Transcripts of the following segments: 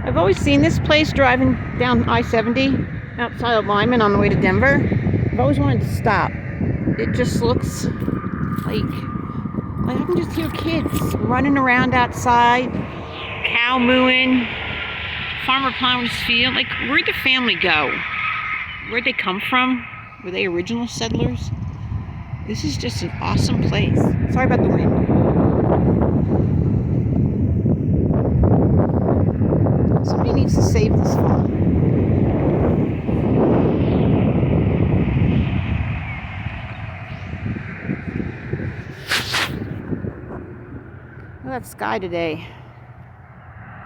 I've always seen this place driving down I-70 outside of Lyman on the way to Denver. I've always wanted to stop. It just looks like I can just hear kids running around outside, cow mooing, farmer plowing his field. Like, where'd the family go? Where'd they come from? Were they original settlers? This is just an awesome place. Sorry about the wind. Somebody needs to save this farm. Look at that sky today.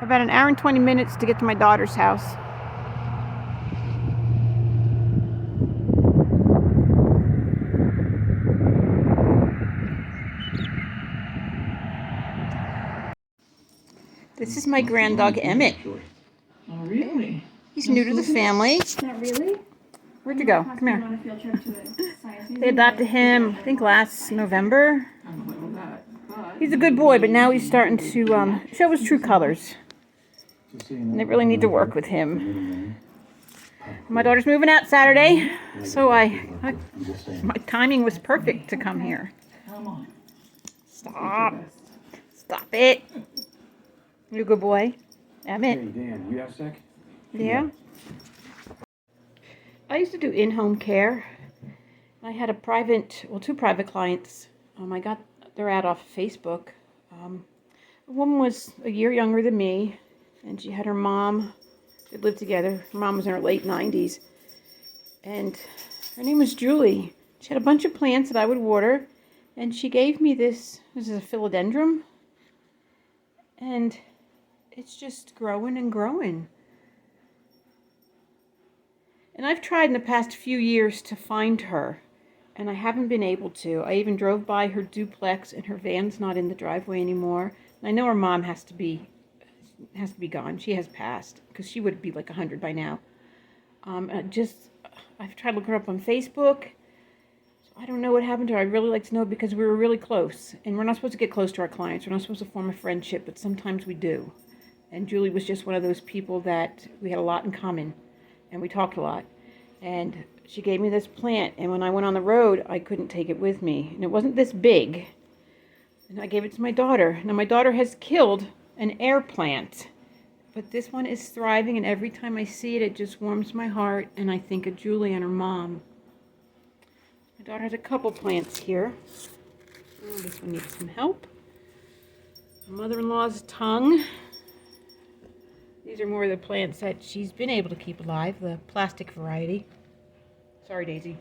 About an hour and 20 minutes to get to my daughter's house. This is my grand dog, Emmett. Oh, really? He's new to the family. Not really? Where'd you go? Come here. On a field trip to a science museum. They adopted him, I think, last November. I don't know that. But He's a good boy, but now he's starting to show his true colors. And they really need to work with him. My daughter's moving out Saturday, so my timing was perfect to come here. come on. Stop. Stop it. You a good boy? Hey, Emmett? Dan, you have a sec? Yeah? I used to do in-home care. I had two private clients. I got their ad off of Facebook. A woman was a year younger than me, and she had her mom. They lived together. Her mom was in her late 90s. And her name was Julie. She had a bunch of plants that I would water, and she gave me this. This is a philodendron. And it's just growing and growing. And I've tried in the past few years to find her, and I haven't been able to. I even drove by her duplex, and her van's not in the driveway anymore. And I know her mom has to be gone. She has passed, because she would be like 100 by now. I've tried to look her up on Facebook. So I don't know what happened to her. I'd really like to know, because we were really close. And we're not supposed to get close to our clients. We're not supposed to form a friendship, but sometimes we do. And Julie was just one of those people that we had a lot in common, and we talked a lot. And she gave me this plant, and when I went on the road, I couldn't take it with me. And it wasn't this big. And I gave it to my daughter. Now, my daughter has killed an air plant, but this one is thriving, and every time I see it, it just warms my heart, and I think of Julie and her mom. My daughter has a couple plants here. Oh, this one needs some help. My mother-in-law's tongue. These are more of the plants that she's been able to keep alive, the plastic variety. Sorry, Daisy.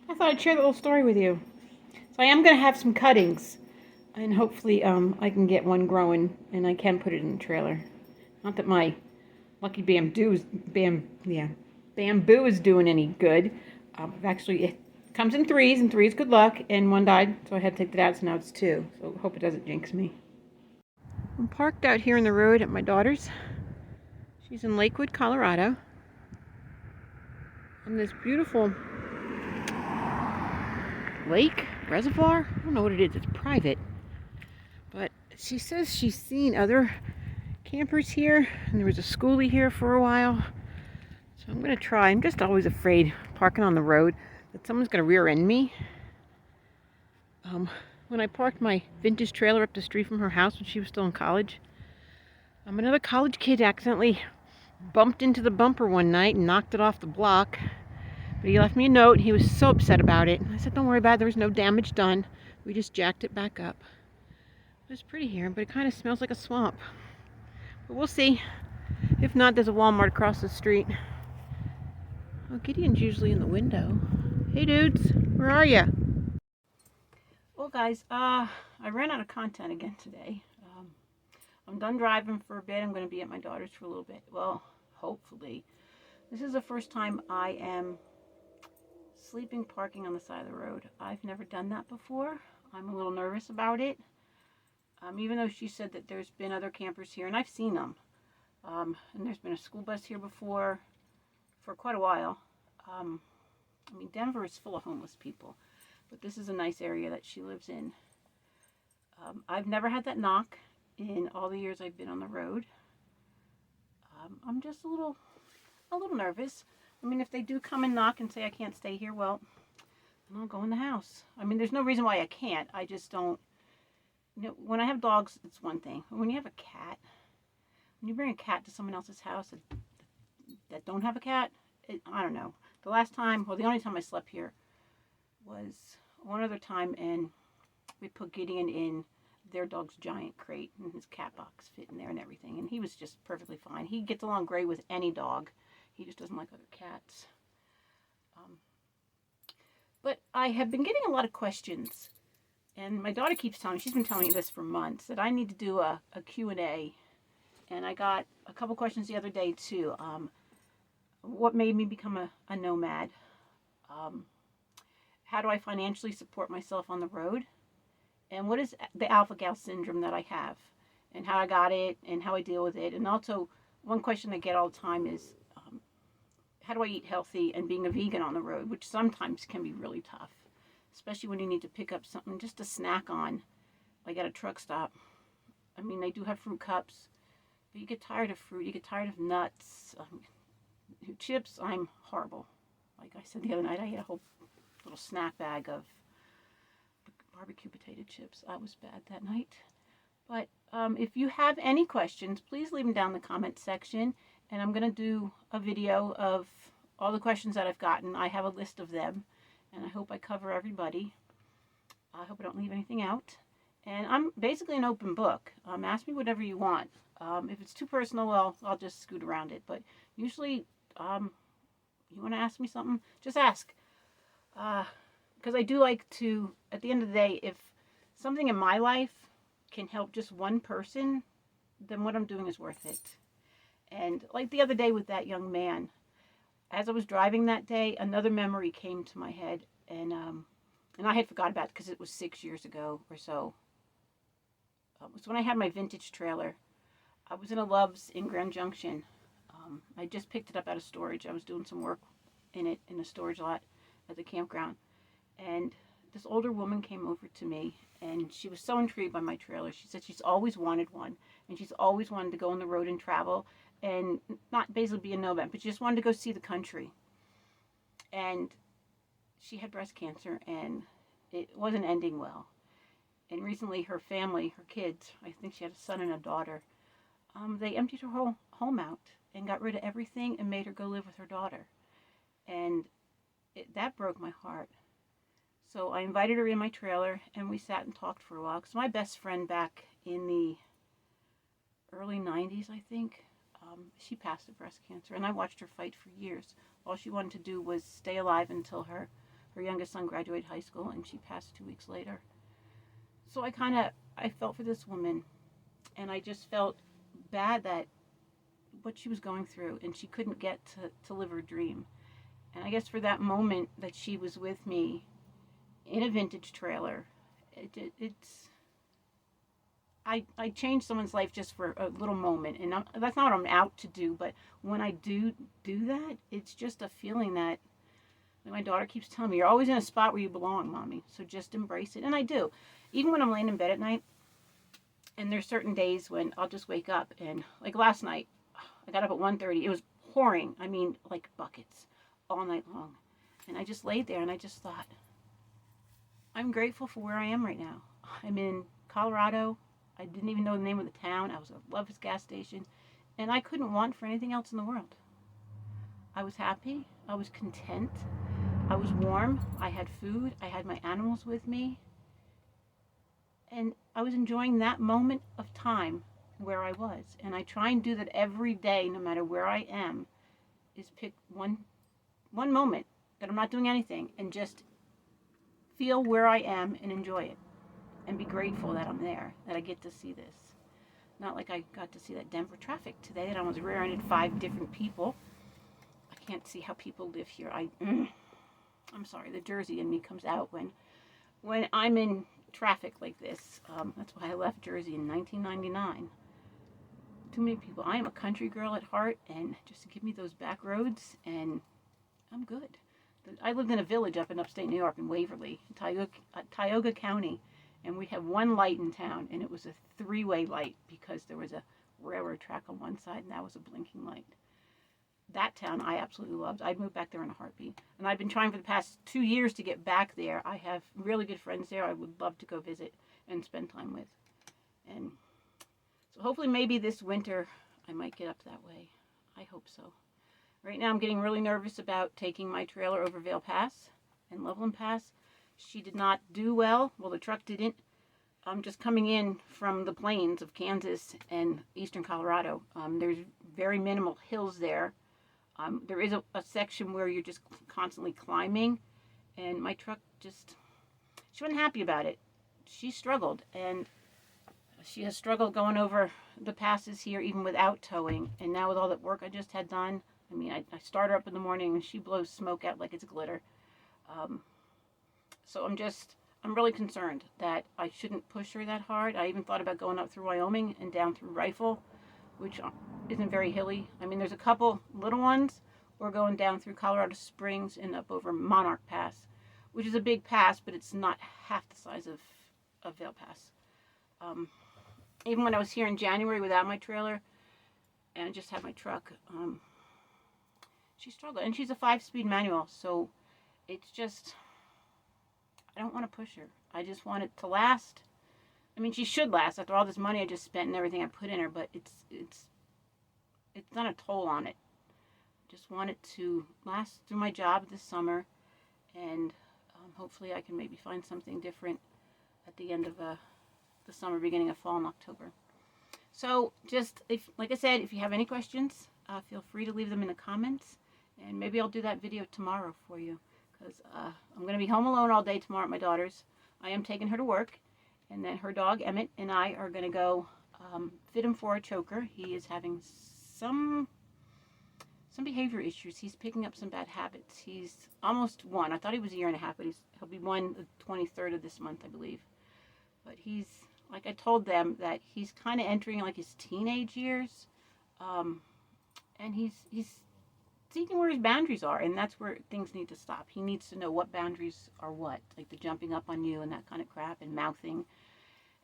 I thought I'd share the little story with you. So I am going to have some cuttings, and hopefully I can get one growing, and I can put it in the trailer. Not that my lucky bamboo is doing any good. Actually, it comes in threes, and 3 is good luck, and 1 died, so I had to take that out, so now it's 2. So I hope it doesn't jinx me. I'm parked out here in the road at my daughter's. She's in Lakewood, Colorado. And this beautiful lake, reservoir, I don't know what it is, it's private. But she says she's seen other campers here, and there was a schoolie here for a while. So I'm going to try. I'm just always afraid parking on the road that someone's going to rear end me. When I parked my vintage trailer up the street from her house when she was still in college, another college kid accidentally bumped into the bumper one night and knocked it off the block. But he left me a note, and he was so upset about it. And I said, don't worry about it, there was no damage done. We just jacked it back up. It was pretty here, but it kind of smells like a swamp. But we'll see. If not, there's a Walmart across the street. Oh, Gideon's usually in the window. Hey dudes, where are you? Well guys, I ran out of content again today. I'm done driving for a bit. I'm going to be at my daughter's for a little bit. Well, hopefully. This is the first time I am sleeping parking on the side of the road. I've never done that before. I'm a little nervous about it. Even though she said that there's been other campers here, and I've seen them. And there's been a school bus here before for quite a while. I mean, Denver is full of homeless people, but this is a nice area that she lives in. I've never had that knock in all the years I've been on the road. I'm just a little nervous. I mean, if they do come and knock and say I can't stay here, well, then I'll go in the house. I mean, there's no reason why I can't. I just don't. When I have dogs, it's one thing. But when you have a cat, when you bring a cat to someone else's house that don't have a cat, I don't know. The only time I slept here was one other time, and we put Gideon in their dog's giant crate, and his cat box fit in there and everything, and he was just perfectly fine. He gets along great with any dog. He just doesn't like other cats. But I have been getting a lot of questions, and my daughter keeps telling me, she's been telling me this for months, that I need to do a Q&A, and I got a couple questions the other day too. What made me become a nomad? How do I financially support myself on the road? And what is the alpha-gal syndrome that I have, and how I got it, and how I deal with it. And also, one question I get all the time is, how do I eat healthy and being a vegan on the road, which sometimes can be really tough, especially when you need to pick up something just to snack on, like at a truck stop. I mean, they do have fruit cups, but you get tired of fruit, you get tired of nuts. Chips, I'm horrible. Like I said the other night, I ate a whole little snack bag of barbecue potato chips. I was bad that night. But if you have any questions, please leave them down in the comment section, and I'm going to do a video of all the questions that I've gotten. I have a list of them, and I hope I cover everybody. I hope I don't leave anything out. And I'm basically an open book. Ask me whatever you want. If it's too personal, well, I'll just scoot around it. But usually, you want to ask me something, just ask. Because I do like to, at the end of the day, if something in my life can help just one person, then what I'm doing is worth it. And like the other day with that young man, as I was driving that day, another memory came to my head, and I had forgot about it because it was 6 years ago or so. It was when I had my vintage trailer. I was in a Love's in Grand Junction. I just picked it up out of storage. I was doing some work in it in a storage lot at the campground. And this older woman came over to me, and she was so intrigued by my trailer. She said she's always wanted one, and she's always wanted to go on the road and travel, and not basically be a nomad, but she just wanted to go see the country. And she had breast cancer, and it wasn't ending well. And recently her family, her kids, I think she had a son and a daughter, they emptied her whole home out and got rid of everything and made her go live with her daughter. And that broke my heart. So I invited her in my trailer, and we sat and talked for a while. Because my best friend back in the early 90s, I think, she passed of breast cancer. And I watched her fight for years. All she wanted to do was stay alive until her youngest son graduated high school, and she passed 2 weeks later. So I felt for this woman, and I just felt bad that what she was going through, and she couldn't get to live her dream. And I guess for that moment that she was with me in a vintage trailer, I changed someone's life just for a little moment, and that's not what I'm out to do. But when I do that, it's just a feeling that, like my daughter keeps telling me, you're always in a spot where you belong, Mommy. So just embrace it, and I do. Even when I'm laying in bed at night, and there's certain days when I'll just wake up, and like last night, I got up at 1:30. It was pouring. I mean, like buckets, all night long, and I just laid there, and I just thought, I'm grateful for where I am right now. I'm in Colorado. I didn't even know the name of the town. I was at Love's gas station, and I couldn't want for anything else in the world. I was happy. I was content. I was warm. I had food. I had my animals with me. And I was enjoying that moment of time where I was. And I try and do that every day, no matter where I am, is pick one moment that I'm not doing anything and just feel where I am and enjoy it. And be grateful that I'm there, that I get to see this. Not like I got to see that Denver traffic today, that I was rear-ended 5 different people. I can't see how people live here. I'm sorry, the Jersey in me comes out when I'm in traffic like this. That's why I left Jersey in 1999. Too many people. I am a country girl at heart, and just give me those back roads, and I'm good. I lived in a village up in upstate New York in Waverly, Tioga County, and we had one light in town, and it was a 3-way light because there was a railroad track on one side, and that was a blinking light. That town I absolutely loved. I'd move back there in a heartbeat. And I've been trying for the past 2 years to get back there. I have really good friends there I would love to go visit and spend time with. And so hopefully maybe this winter I might get up that way. I hope so. Right now I'm getting really nervous about taking my trailer over Vail Pass and Loveland Pass. She did not do well. Well, the truck didn't. I'm just coming in from the plains of Kansas and eastern Colorado. There's very minimal hills there. There is a section where you're just constantly climbing, and my truck she wasn't happy about it. She struggled, and she has struggled going over the passes here even without towing. And now with all that work I just had done, I mean, I start her up in the morning and she blows smoke out like it's glitter. So I'm really concerned that I shouldn't push her that hard. I even thought about going up through Wyoming and down through Rifle, which isn't very hilly. I mean, there's a couple little ones, or going down through Colorado Springs and up over Monarch Pass, which is a big pass, but it's not half the size of Vail Pass. Even when I was here in January without my trailer and just had my truck, she struggled. And she's a 5-speed manual, so it's just, I don't want to push her. I just want it to last. I mean, she should last after all this money I just spent and everything I put in her, but it's done a toll on it. Just want it to last through my job this summer, and hopefully I can maybe find something different at the end of the summer, beginning of fall in October. So just, like I said, if you have any questions, feel free to leave them in the comments, and maybe I'll do that video tomorrow for you, because I'm going to be home alone all day tomorrow at my daughter's. I am taking her to work, and then her dog Emmett and I are going to go fit him for a choker. He is having some behavior issues. He's picking up some bad habits. He's almost 1. I thought he was 1.5 years, but he'll be 1 the 23rd of this month, I believe. But he's, like I told them, that he's kind of entering like his teenage years, and he's seeing where his boundaries are, and that's where things need to stop. He needs to know what boundaries are what, like the jumping up on you and that kind of crap, and mouthing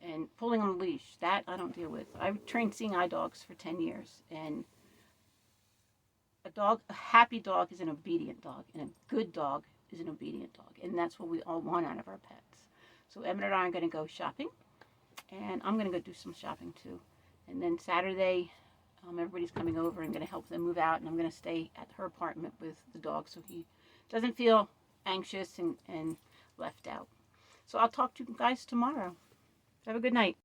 and pulling on the leash. That I don't deal with. I've trained seeing eye dogs for 10 years, and a happy dog is an obedient dog, and a good dog is an obedient dog, and that's what we all want out of our pets. So Emmett and I are going to go shopping, and I'm going to go do some shopping too. And then Saturday, everybody's coming over and going to help them move out, and I'm going to stay at her apartment with the dog so he doesn't feel anxious and left out. So I'll talk to you guys tomorrow. Have a good night.